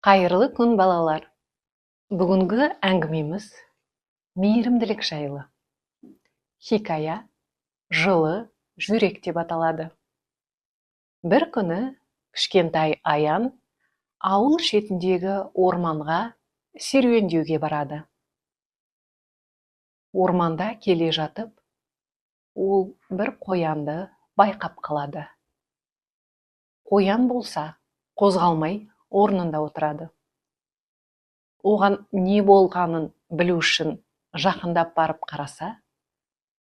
Қайырлы күн, балалар. Бүгінгі әңгімеміз мейірімділік жайлы. Хикая жылы жүрек деп аталады. Бір күні кішкентай Аян ауыл шетіндегі орманға серуендеуге барады. Орманда келе жатып, ол бір қоянды байқап қалады. Қоян болса, қозғалмай орнында отырады. Оған не болғанын білу үшін жақындап барып қараса,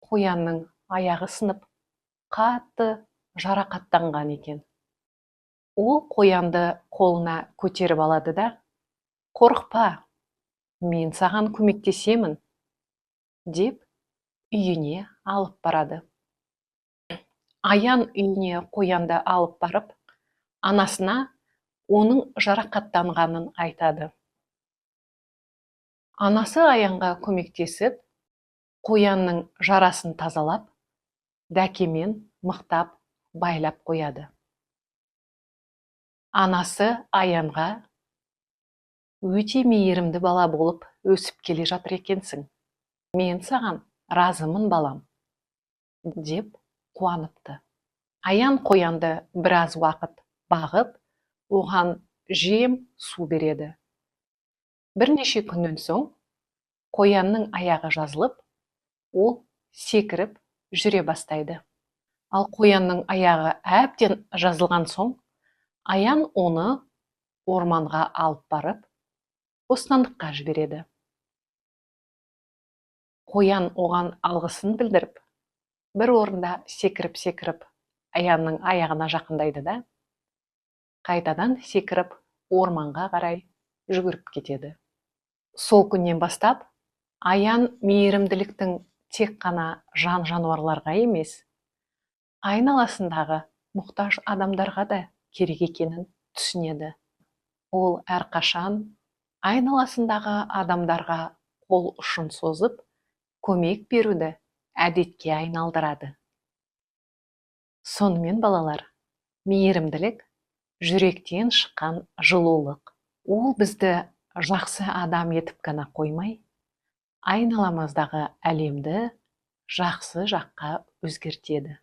қоянның аяғы сынып, қатты жарақаттанған екен. Ол қоянды қолына көтеріп алады да, «Қорықпа, мен саған көмектесемін», деп үйіне алып барады. Аян үйіне қоянды алып барып, анасына оның жарақаттанғанын айтады. Анасы Аянға көмектесіп, қоянның жарасын тазалап, дәкемен мықтап байлап қояды. Анасы Аянға «Өте мейірімді бала болып өсіп келе жатыр екенсің. Мен саған разымын, балам», деп қуаныпты. Аян қоянды біраз уақыт бағып, оған жем, су береді. Бірнеше күннен соң қоянның аяғы жазылып, ол секіріп жүре бастайды. Ал қоянның аяғы әбден жазылған соң, Аян оны орманға алып барып, бостандыққа жібереді. Қоян оған алғысын білдіріп, бір орында секіріп, Аянның аяғына жақындайды да, қайтадан секіріп, орманға қарай жүгіріп кетеді. Сол күннен бастап, Аян мейірімділіктің тек қана жан-жануарларға емес, айналасындағы мұқтаж адамдарға да керек екенін түсінеді. Ол әрқашан айналасындағы адамдарға қол ұшын созып, көмек беруді әдетке айналдырады. Сонымен, балалар, мейірімділік жүректен шыққан жылулық. Ол бізді жақсы адам етіп қана қоймай, айналамыздағы әлемді жақсы жаққа өзгертеді.